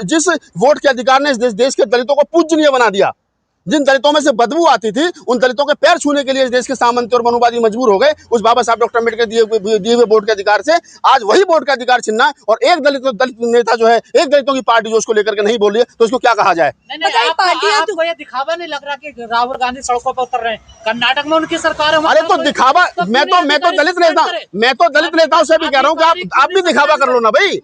जिस वोट के अधिकार ने इस देश के दलितों को पूजनीय बना दिया, जिन दलितों में से बदबू आती थी, उन दलितों के पैर छूने के लिए इस देश के सामंती और मनुवादी मजबूर हो गए उस बाबा साहब डॉक्टर अम्बेडकर दिए हुए वोट के अधिकार से। आज वही वोट का अधिकार छीनना और एक दलित नेता जो है, एक दलितों की पार्टी जो उसको लेकर के नहीं बोल रही है, तो उसको क्या कहा जाए? आपको ये दिखावा नहीं लग रहा कि राहुल गांधी सड़कों पर उतर रहे हैं? कर्नाटक में उनकी सरकार है। अरे तो दिखावा, मैं तो दलित नेताओं से भी कह रहा हूँ कि आप भी दिखावा कर लो ना भाई।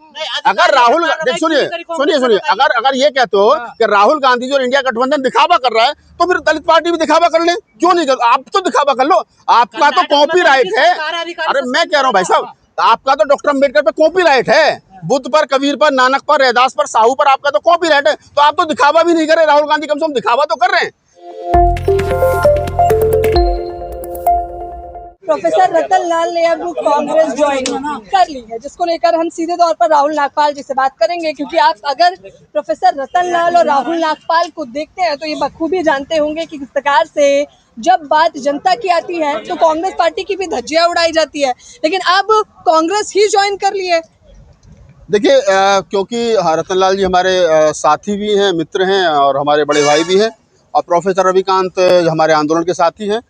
अगर राहुल, सुनिए, अगर ये कहते हो कि राहुल गांधी जो इंडिया गठबंधन दिखावा कर रहा है, तो फिर दलित पार्टी भी दिखावा कर ले, क्यों नहीं कर? आप तो दिखावा कर लो, आपका तो कॉपीराइट है। अरे मैं कह रहा हूँ भाई साहब, आपका तो डॉक्टर अम्बेडकर पे कॉपीराइट है, बुद्ध पर, कबीर पर, नानक पर, रैदास पर, साहू पर आपका तो कॉपीराइट है। तो आप तो दिखावा भी नहीं कर रहे। राहुल गांधी कम से कम दिखावा तो कर रहे हैं। प्रोफेसर रतन लाल ने अब कांग्रेस ज्वाइन कर ली है, जिसको लेकर हम सीधे तौर पर राहुल नागपाल जी से बात करेंगे, क्योंकि आप अगर प्रोफेसर रतन लाल और राहुल नागपाल को देखते हैं तो ये बखूबी जानते होंगे कि किस प्रकार से जब बात जनता की आती है तो कांग्रेस पार्टी की भी धज्जियां उड़ाई जाती है, लेकिन अब कांग्रेस ही ज्वाइन कर ली है। देखिए, क्योंकि रतन लाल जी हमारे साथी भी हैं, मित्र हैं और हमारे बड़े भाई भी हैं, और प्रोफेसर रविकांत हमारे आंदोलन के साथी हैं,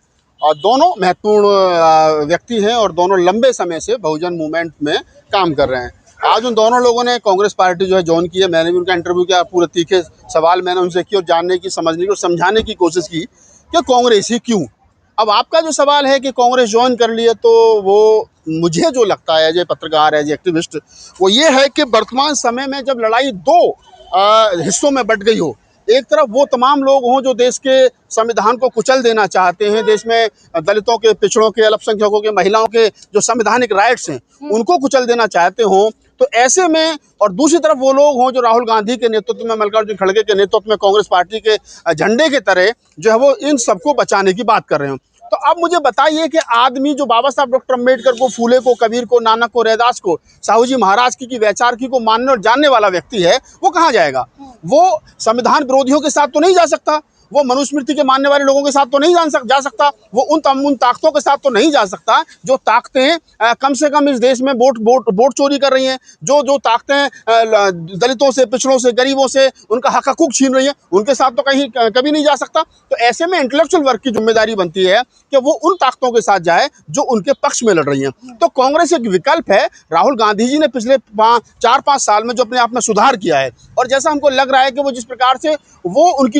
और दोनों महत्वपूर्ण व्यक्ति हैं और दोनों लंबे समय से बहुजन मूवमेंट में काम कर रहे हैं। आज उन दोनों लोगों ने कांग्रेस पार्टी जो है ज्वाइन की है। मैंने भी उनका इंटरव्यू किया, पूरे तीखे सवाल मैंने उनसे किए और जानने की, समझने की और समझाने की कोशिश की कि कांग्रेस ही क्यों। अब आपका जो सवाल है कि कांग्रेस ज्वाइन कर ली है, तो वो मुझे जो लगता है, जो पत्रकार है, जो एक्टिविस्ट, वो ये है कि वर्तमान समय में जब लड़ाई दो हिस्सों में बंट गई हो, एक तरफ वो तमाम लोग हों जो देश के संविधान को कुचल देना चाहते हैं, देश में दलितों के, पिछड़ों के, अल्पसंख्यकों के, महिलाओं के जो संवैधानिक राइट्स हैं उनको कुचल देना चाहते हों, तो ऐसे में, और दूसरी तरफ वो लोग हों जो राहुल गांधी के नेतृत्व में, मल्लिकार्जुन खड़गे के नेतृत्व में कांग्रेस पार्टी के झंडे के तरह जो है वो इन सबको बचाने की बात कर रहे हो। तो अब मुझे बताइए कि आदमी जो बाबा साहब डॉक्टर अम्बेडकर को, फूले को, कबीर को, नानक को, रैदास को, साहू जी महाराज की वैचारिकी को मानने और जानने वाला व्यक्ति है, वो कहाँ जाएगा? वो संविधान विरोधियों के साथ तो नहीं जा सकता, वो मनुस्मृति के मानने वाले लोगों के साथ तो नहीं जा सकता, वो उन ताकतों के साथ तो नहीं जा सकता जो ताकतें कम से कम इस देश में वोट चोरी कर रही हैं, जो ताकतें दलितों से, पिछड़ों से, गरीबों से उनका हक हकूक छीन रही हैं, उनके साथ तो कभी नहीं जा सकता। तो ऐसे में इंटेलेक्चुअल वर्ग की जिम्मेदारी बनती है कि वो उन ताकतों के साथ जाए जो उनके पक्ष में लड़ रही हैं। तो कांग्रेस एक विकल्प है। राहुल गांधी जी ने पिछले 4-5 साल में जो अपने आप में सुधार किया है, और जैसा हमको लग रहा है कि वो जिस प्रकार से वो उनकी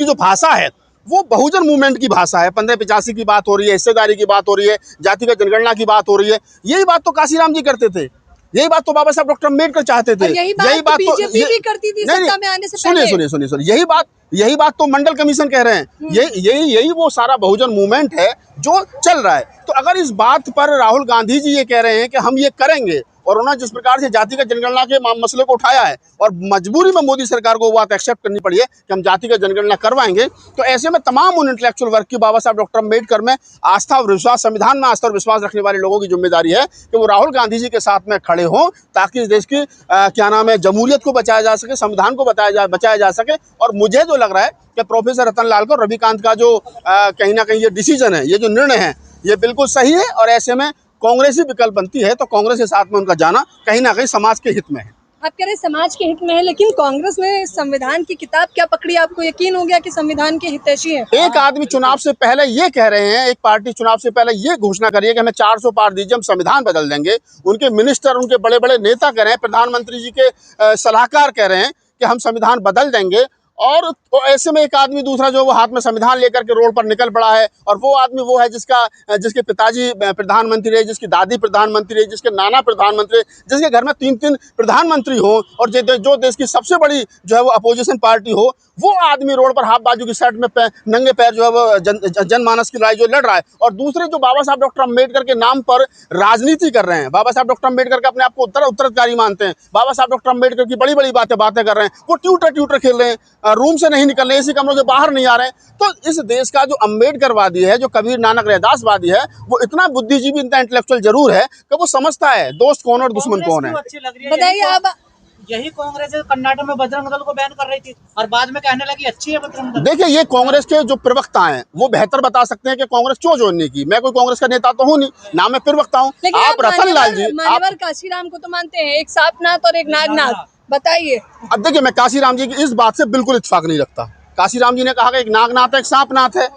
जो भाषा है वो बहुजन मूवमेंट की भाषा है। 1585 की बात हो रही है, हिस्सेदारी की बात हो रही है, जातिगत जनगणना की बात हो रही है। यही बात तो काशीराम जी करते थे, यही बात तो बाबा साहब डॉक्टर अम्बेडकर चाहते थे, यही बात तो बीजेपी भी करती थी सत्ता में आने से पहले। सुनिए, यही बात तो मंडल कमीशन कह रहे हैं। यही वो सारा बहुजन मूवमेंट है जो चल रहा है। तो अगर इस बात पर राहुल गांधी जी ये कह रहे हैं कि हम ये करेंगे, और उन्होंने जिस प्रकार से जातिगत जनगणना के मसले को उठाया है और मजबूरी में मोदी सरकार को वो बात एक्सेप्ट करनी पड़ी है कि हम जातिगत जनगणना करवाएंगे, तो ऐसे में तमाम उन इंटेलेक्चुअल वर्ग की, बाबा साहब डॉक्टर अम्बेडकर में आस्था और विश्वास, संविधान में आस्था और विश्वास रखने वाले लोगों की जिम्मेदारी है कि वो राहुल गांधी जी के साथ में खड़े हों, ताकि इस देश की जमहूरियत को बचाया जा सके, संविधान को बचाया जा सके। और मुझे जो लग रहा है कि प्रोफेसर रतन लाल को, रविकांत का जो कहीं ना कहीं ये डिसीजन है, ये जो निर्णय है, ये बिल्कुल सही है, और ऐसे में कांग्रेस ही विकल्प बनती है। तो कांग्रेस के साथ में उनका जाना कहीं ना कहीं समाज के हित में है। आप कह रहे हैं समाज के हित में है, लेकिन कांग्रेस ने संविधान की किताब क्या पकड़ी? आपको यकीन हो गया कि संविधान के हितैषी है? एक आदमी चुनाव से पहले ये कह रहे हैं, एक पार्टी चुनाव से पहले ये घोषणा करिए कि हमें 400 पार दीजिए, हम संविधान बदल देंगे। उनके मिनिस्टर, उनके बड़े बड़े नेता कह रहे हैं, प्रधानमंत्री जी के सलाहकार कह रहे हैं कि हम संविधान बदल देंगे। और तो ऐसे में एक आदमी दूसरा जो वो हाथ में संविधान लेकर के रोड पर निकल पड़ा है, और वो आदमी वो है जिसके पिताजी प्रधानमंत्री रहे, जिसकी दादी प्रधानमंत्री रही, जिसके नाना प्रधानमंत्री, जिसके घर में 3-3 प्रधानमंत्री हो, और जो देश की सबसे बड़ी जो है वो अपोजिशन पार्टी हो, वो आदमी रोड पर हाफ बाजू की शर्ट में नंगे पैर जो है वो जनमानस की लड़ाई जो लड़ रहा है। और दूसरे जो बाबा साहब डॉक्टर अम्बेडकर के नाम पर राजनीति कर रहे हैं, बाबा साहब डॉक्टर अम्बेडकर का अपने आप को उत्तराधिकारी मानते हैं, बाबा साहब डॉक्टर अम्बेडकर की बड़ी बड़ी बातें कर रहे हैं, वो ट्यूटर खेल रहे हैं, रूम से नहीं निकल रहे, इसी कमरों से बाहर नहीं आ रहे हैं। तो इस देश का जो अम्बेडकरवादी है, जो कबीर नानक रैदासवादी है, वो इतना बुद्धिजीवी, इतना इंटेलेक्चुअल जरूर है कि वो समझता है दोस्त कौन और दुश्मन कौन है। बताइए आप। यही कांग्रेस कर्नाटक में बजरंग दल को बैन कर रही थी और बाद में कहने लगी अच्छी है बजरंग दल। देखिए, ये कांग्रेस के जो प्रवक्ता हैं वो बेहतर बता सकते हैं कि कांग्रेस क्यों ज्वाइन नहीं की। मैं कोई कांग्रेस का नेता तो हूँ नहीं, मैं प्रवक्ता हूँ। आप रतन लाल जी, काशीराम को तो मानते हैं, एक सांपनाथ और एक नागनाथ, बताइए। अब देखिए, मैं काशीराम जी की इस बात से बिल्कुल इत्तेफाक नहीं रखता। काशीराम जी ने कहा कि एक नागनाथ है, एक सांपनाथ है।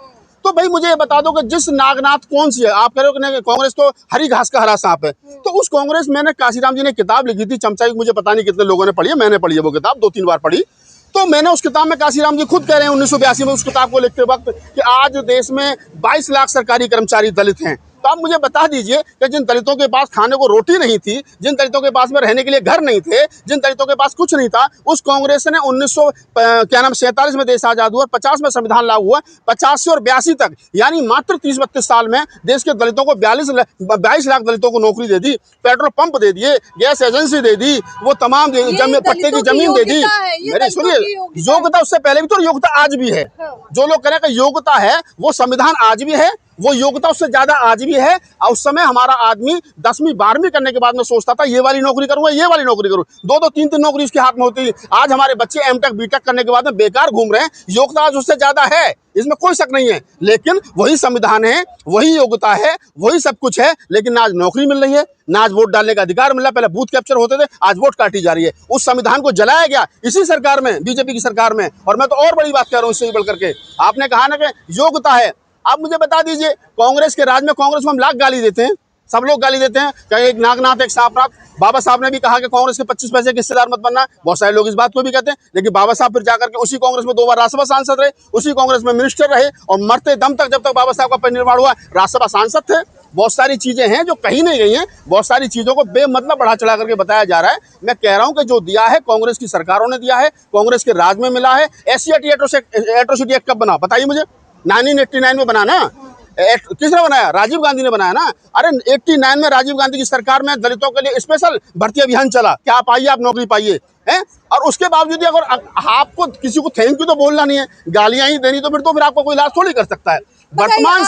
तो भाई मुझे ये बता दो कि जिस नागनाथ कौन सी है। आप कह रहे हो कि नहीं, कांग्रेस तो हरी घास का हरा सांप है। तो उस कांग्रेस में काशीराम जी ने किताब लिखी थी चमचा की, मुझे पता नहीं कितने लोगों ने पढ़ी है, मैंने पढ़ी है वो किताब, 2-3 बार पढ़ी। तो मैंने उस किताब में काशीराम जी खुद कह रहे हैं 1982 में उस किताब को लिखते वक्त कि आज देश में 22 लाख सरकारी कर्मचारी दलित हैं। तो आप मुझे बता दीजिए कि जिन दलितों के पास खाने को रोटी नहीं थी, जिन दलितों के पास में रहने के लिए घर नहीं थे, जिन दलितों के पास कुछ नहीं था, उस कांग्रेस ने 1947 में देश आजाद हुआ, 50 में संविधान लागू हुआ, 50 से और 82 तक यानी मात्र 30-32 साल में देश के दलितों को 22 लाख दलितों को नौकरी दे दी, पेट्रोल पंप दे दिए, गैस एजेंसी दे दी, वो तमाम पट्टे की जमीन दे दी। मेरे सुनिए, योग्यता उससे पहले भी तो, योग्यता आज भी है। जो लोग कह रहे हैं कि योग्यता है, वो संविधान आज भी है, वो योग्यता उससे ज्यादा आज भी है। और उस समय हमारा आदमी 10वीं 12वीं करने के बाद में सोचता था ये वाली नौकरी करूंगा, ये वाली नौकरी करूँ, 2-2 3-3 नौकरी उसके हाथ में होती। आज हमारे बच्चे एमटेक बीटेक करने के बाद में बेकार घूम रहे हैं। योग्यता आज उससे ज्यादा है, इसमें कोई शक नहीं है। लेकिन वही संविधान है, वही योग्यता है, वही सब कुछ है, लेकिन ना आज नौकरी मिल रही है, ना आज वोट डालने का अधिकार मिल रहा है। पहले बूथ कैप्चर होते थे, आज वोट काटी जा रही है। उस संविधान को जलाया गया इसी सरकार में, बीजेपी की सरकार में। और मैं तो और बड़ी बात कह रहा हूँ इससे बढ़ करके, आपने कहा ना कि योग्यता है। आप मुझे बता दीजिए, कांग्रेस के राज में कांग्रेस को हम लाख गाली देते हैं, सब लोग गाली देते हैं कि एक नागनाथ एक सांपनाथ। बाबा साहब ने भी कहा कि कांग्रेस के 25 पैसे के हिस्सेदार मत बनना, बहुत सारे लोग इस बात को भी कहते हैं। लेकिन बाबा साहब फिर जाकर के उसी कांग्रेस में 2 बार राज्यसभा सांसद रहे, उसी कांग्रेस में मिनिस्टर रहे, और मरते दम तक जब तक बाबा साहब का परिनिर्वाण हुआ राज्यसभा सांसद थे। बहुत सारी चीजें हैं जो कहीं नहीं गई हैं, बहुत सारी चीजों को बेमतलब बढ़ा चढ़ा करके बताया जा रहा है। मैं कह रहा हूं कि जो दिया है कांग्रेस की सरकारों ने दिया है, कांग्रेस के राज में मिला है। एससी एट्रोसिटी एक्ट कब बना बताइए मुझे? 1989 में बना ना। किसने बनाया? राजीव गांधी ने बनाया ना। अरे 89 में राजीव गांधी की सरकार में दलितों के लिए स्पेशल भर्ती अभियान चला कि आप आइए, आप नौकरी पाइए, हैं। और उसके बावजूद अगर आपको किसी को थैंक यू तो बोलना नहीं है, गालियां ही देनी, तो फिर आपको कोई इलाज थोड़ी कर सकता है। वर्तमान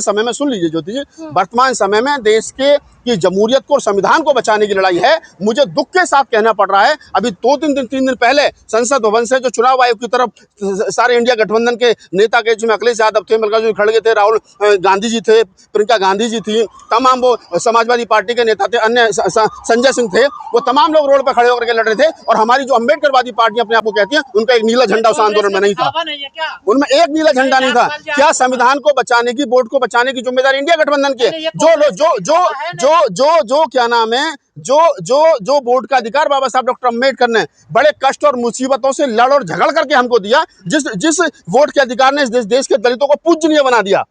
समय में सुन लीजिए ज्योति जी, वर्तमान समय में देश के की जमहूरियत को और संविधान को बचाने की लड़ाई है। मुझे दुख के साथ कहना पड़ रहा है, अभी 2-3 दिन पहले संसद भवन से जो चुनाव आयोग की तरफ सारे इंडिया गठबंधन के नेता के, जिसमें अखिलेश यादव थे, मल्लिकार्जुन खड़गे थे, राहुल गांधी जी थे, प्रियंका गांधी जी थी, तमाम वो समाजवादी पार्टी के नेता थे, अन्य संजय सिंह थे, वो तमाम लोग रोड पर खड़े होकर के लड़ रहे थे। और हमारी जो अम्बेडकरवादी पार्टी अपने आप को कहती है, उनका एक नीला झंडा उस आंदोलन में नहीं था, उनमें एक नीला झंडा नहीं था। क्या संविधान को बचाने की, वोट को बचाने की जिम्मेदारी इंडिया गठबंधन की है? जो क्या नाम है, जो वोट का अधिकार बाबा साहब डॉक्टर अम्बेडकर ने बड़े कष्ट और मुसीबतों से लड़ और झगड़ करके हमको दिया, जिस वोट के अधिकार ने इस देश के दलितों को पूजनीय बना दिया,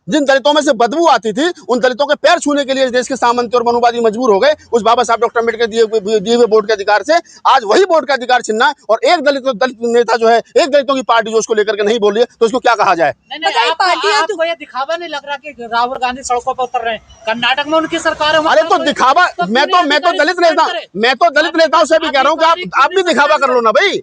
जिन दलितों में से बदबू आती थी, उन दलितों के पैर छूने के लिए इस देश के सामंती और मनुवादी मजबूर हो गए। उस बाबा साहब डॉक्टर अम्बेडकर दिए हुए वोट के अधिकार से आज वही वोट का अधिकार छीनना, और एक दलित नेता जो है, एक दलितों की पार्टी जो उसको लेकर के नहीं बोल रही है, तो उसको क्या कहा जाए? आपको ये दिखावा नहीं लग रहा कि राहुल गांधी सड़कों पर उतर रहे हैं? कर्नाटक में उनकी सरकार है। अरे तो दिखावा, मैं तो दलित नेताओं से भी कह रहा हूँ कि आप भी दिखावा कर लो ना भाई।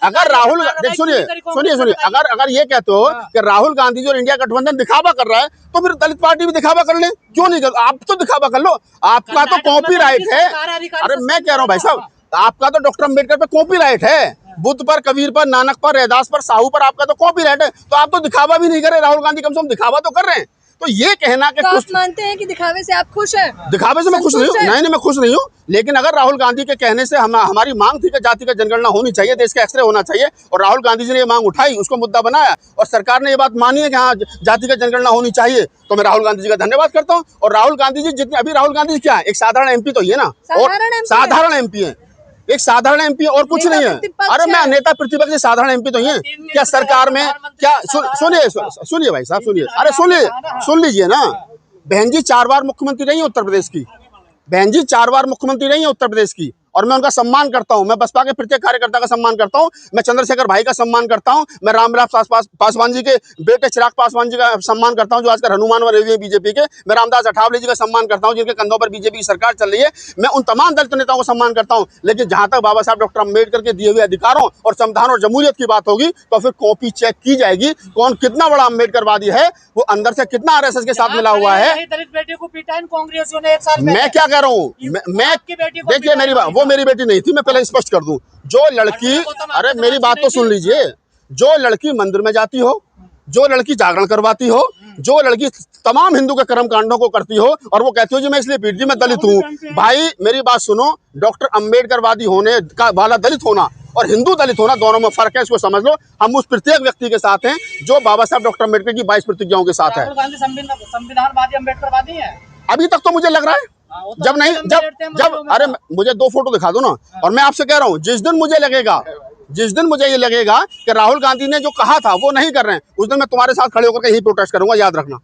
अगर राहुल, सुनिए, अगर ये कहते हो कि राहुल गांधी जो इंडिया गठबंधन दिखावा कर रहा है, तो फिर दलित पार्टी भी दिखावा कर ले, क्यों नहीं कर? आप तो दिखावा कर लो, आपका तो कॉपीराइट है। अरे मैं कह रहा हूँ भाई साहब, आपका तो डॉक्टर अम्बेडकर पे कॉपीराइट है, बुद्ध पर, कबीर पर, नानक पर, रैदास पर, साहू पर आपका तो कॉपीराइट है। तो आप तो दिखावा भी नहीं कर रहे, राहुल गांधी कम से कम दिखावा तो कर रहे हैं। तो ये कहना कि तो आप मानते हैं कि दिखावे से आप खुश हैं? दिखावे से मैं खुश नहीं हूँ, नहीं मैं खुश नहीं हूँ। लेकिन अगर राहुल गांधी के कहने से हमारी मांग थी कि जाति का जनगणना होनी चाहिए, देश का एक्सरे होना चाहिए, और राहुल गांधी जी ने ये मांग उठाई, उसको मुद्दा बनाया, और सरकार ने ये बात मानी है कि हाँ जाति का जनगणना होनी चाहिए, तो मैं राहुल गांधी जी का धन्यवाद करता हूँ। और राहुल गांधी जी जितने, अभी राहुल गांधी क्या है, एक साधारण एमपी तो ही है ना, और साधारण एमपी है, एक साधारण एमपी और कुछ नहीं है। अरे मैं नेता प्रतिपक्ष से साधारण एमपी तो ही है क्या सरकार में? क्या सुनिए भाई साहब, सुनिए, अरे सुन लीजिए ना। बहन जी 4 बार मुख्यमंत्री रही है उत्तर प्रदेश की, बहन जी 4 बार मुख्यमंत्री रही है उत्तर प्रदेश की, और मैं उनका सम्मान करता हूं। मैं बसपा के प्रत्येक कार्यकर्ता का सम्मान करता हूं, मैं चंद्रशेखर भाई का सम्मान करता हूं, मैं रामविलास पासवान जी के बेटे चिराग पासवान जी का सम्मान करता हूं, जो आजकल हनुमान व रेवी बीजेपी के। मैं रामदास अठावले जी का सम्मान करता हूं, जिनके कंधों पर बीजेपी की सरकार चल रही है। मैं उन तमाम दलित नेताओं को सम्मान करता हूं। लेकिन जहां तक बाबा साहब डॉक्टर अम्बेडकर के दिए हुए अधिकारों और संविधान और जमहूरियत की बात होगी, तो फिर कॉपी चेक की जाएगी, कौन कितना बड़ा अम्बेडकरवादी है, वो अंदर से कितना आरएसएस के साथ मिला हुआ है। दलित बेटे को पिटा कांग्रेसियों ने 1 साल में। मैं क्या कह रहा हूँ, देखिए मेरी बात, वो मेरी बेटी नहीं थी, मैं पहले स्पष्ट कर दूं। जो लड़की, अरे मेरी बात तो सुन लीजिए, जो लड़की मंदिर में जाती हो, जो लड़की जागरण करवाती हो, जो लड़की तमाम हिंदू के कर्म कांडों को करती हो और वो कहती हो जी मैं इसलिए पीटती, मैं दलित हूँ। भाई मेरी बात सुनो, डॉक्टर अम्बेडकरवादी होने का वाला दलित होना और हिंदू दलित होना दोनों में फर्क है, इसको समझ लो। हम उस प्रत्येक व्यक्ति के साथ हैं जो बाबा साहब डॉक्टर अम्बेडकर की 22 प्रतिज्ञाओं के साथ है। राहुल गांधी संविधानवादी अम्बेडकरवादी है अभी तक तो मुझे लग रहा है, जब नहीं जब अरे मुझे 2 फोटो दिखा दो ना। और मैं आपसे कह रहा हूँ, जिस दिन मुझे ये लगेगा कि राहुल गांधी ने जो कहा था वो नहीं कर रहे हैं, उस दिन मैं तुम्हारे साथ खड़े होकर यही प्रोटेस्ट करूंगा, याद रखना।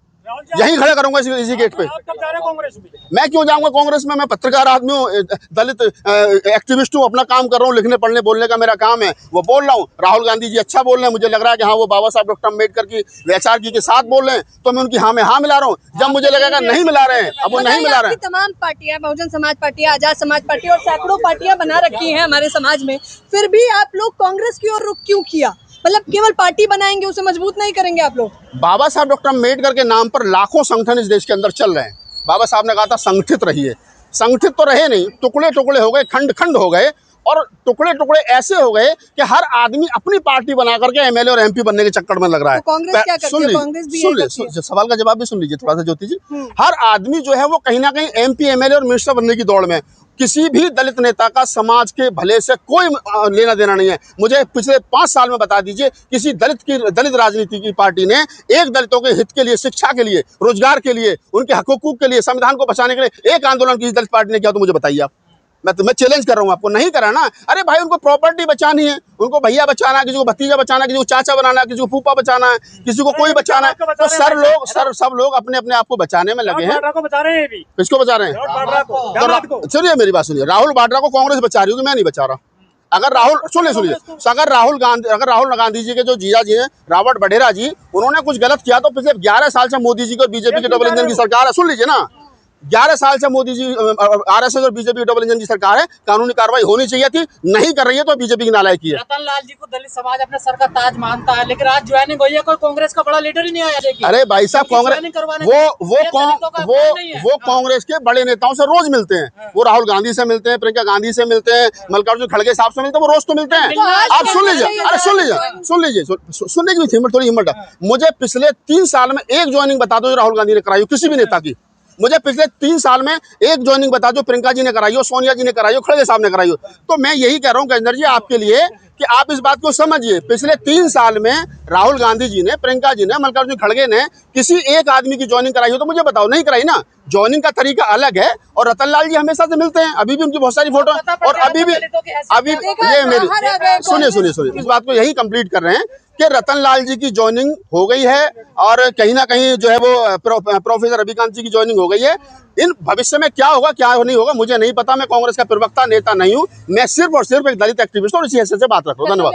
यहीं खड़े करूंगा इसी गेट पे। मैं क्यों जाऊंगा कांग्रेस में? मैं पत्रकार आदमी हूँ, दलित एक्टिविस्ट हूँ, अपना काम कर रहा हूँ, लिखने पढ़ने बोलने का मेरा काम है, वो बोल रहा हूँ। राहुल गांधी जी अच्छा बोल रहे हैं, मुझे लग रहा है कि हाँ वो बाबा साहब डॉक्टर अम्बेडकर की वैचारिकी के साथ बोल रहे हैं, तो मैं उनकी हाँ में हाँ मिला रहा हूँ। जब मुझे लगेगा नहीं मिला रहे हैं, अब वो नहीं मिला रहे हैं। तमाम पार्टियां, बहुजन समाज पार्टी, आजाद समाज पार्टी और सैकड़ों पार्टियां बना रखी हैं हमारे समाज में, फिर भी आप लोग कांग्रेस की ओर रुख क्यों किया? मतलब केवल पार्टी बनाएंगे, उसे मजबूत नहीं करेंगे आप लोग? बाबा साहब डॉक्टर अम्बेडकर के नाम पर लाखों संगठन इस देश के अंदर चल रहे हैं। बाबा साहब ने कहा था संगठित रहिए, संगठित तो रहे नहीं, टुकड़े टुकड़े हो गए, खंड खंड हो गए, और टुकड़े टुकड़े ऐसे हो गए कि हर आदमी अपनी पार्टी बना करके एमएलए और एमपी बनने के चक्कर में लग रहा है। तो कांग्रेस क्या करती है? कांग्रेस भी सुन लीजिए, सवाल का जवाब भी सुन लीजिए थोड़ा सा ज्योति जी। हर आदमी जो है वो कहीं ना कहीं एमपी एमएलए और मिनिस्टर बनने की दौड़ में। किसी भी दलित नेता का समाज के भले से कोई लेना देना नहीं है। मुझे पिछले 5 साल में बता दीजिए किसी दलित राजनीति की पार्टी ने एक दलितों के हित के लिए, शिक्षा के लिए, रोजगार के लिए, उनके हकूक के लिए, संविधान को बचाने के लिए एक आंदोलन किसी दलित पार्टी ने किया तो मुझे बताइए आप। मैं चैलेंज कर रहा हूँ आपको, नहीं करा ना। अरे भाई उनको प्रॉपर्टी बचानी है, उनको भैया बचाना है, किसी को भतीजा बचाना है, किसी को चाचा बनाना है, किसी को फूफा बचाना है, किसी को कोई बचाना है, तो सब लोग अपने अपने आप को बचाने में लगे हैं। किसको बचा रहे हैं? सुनिए मेरी बात सुनिए, राहुल वाड्रा को कांग्रेस बचा रही होगी, मैं नहीं बचा रहा। अगर राहुल सुनिए अगर राहुल गांधी जी के जो जीजा जी हैं रॉबर्ट वड्रा जी, उन्होंने कुछ गलत किया तो पिछले 11 साल से मोदी जी को बीजेपी के डबल इंजन की सरकार है। सुन लीजिए ना, 11 साल से मोदी जी आरएसएस और बीजेपी की डबल इंजन की सरकार है, कानूनी कार्रवाई होनी चाहिए थी, नहीं कर रही है तो बीजेपी की नालायकी है। रतन लाल जी को दलित समाज अपने सर का ताज मानता है, लेकिन आज ज्वाइनिंग हुई है, कोई कांग्रेस का बड़ा लीडर ही नहीं आया। देखिए अरे भाई साहब, कांग्रेस वो कांग्रेस के बड़े नेताओं से रोज मिलते हैं। वो राहुल गांधी से मिलते हैं, प्रियंका गांधी से मिलते हैं, मल्लिकार्जुन खड़गे साहब से मिलते हैं, वो रोज तो मिलते हैं। आप सुन लीजिए, अरे सुन लीजिए, सुनने की थोड़ी हिम्मत है। मुझे पिछले 3 साल में एक ज्वाइनिंग बता दो जो राहुल गांधी ने कराई हो किसी भी नेता की। मुझे पिछले 3 साल में एक ज्वाइनिंग बता दो प्रियंका जी ने कराई हो, सोनिया जी ने कराई हो, खड़गे साहब ने कराई हो। तो मैं यही कह रहा हूँ गजेंद्र जी आपके लिए कि आप इस बात को समझिए, पिछले 3 साल में राहुल गांधी जी ने, प्रियंका जी ने, मल्लिकार्जुन खड़गे ने किसी एक आदमी की ज्वाइनिंग कराई हो तो मुझे बताओ, नहीं कराई ना। ज्वाइनिंग का तरीका अलग है। और रतन लाल जी हमेशा से मिलते हैं, अभी भी उनकी बहुत सारी फोटो, और अभी ये मेरी सुनिए इस बात को यही कंप्लीट कर रहे हैं कि रतन लाल जी की ज्वाइनिंग हो गई है और कहीं ना कहीं जो है वो प्रोफेसर रविकांत जी की ज्वाइनिंग हो गई है। इन भविष्य में क्या होगा क्या नहीं होगा मुझे नहीं पता, मैं कांग्रेस का प्रवक्ता नेता नहीं हूं, मैं सिर्फ और सिर्फ एक दलित एक्टिविस्ट और इसी हैसियत से बात रख रहा हूं। धन्यवाद।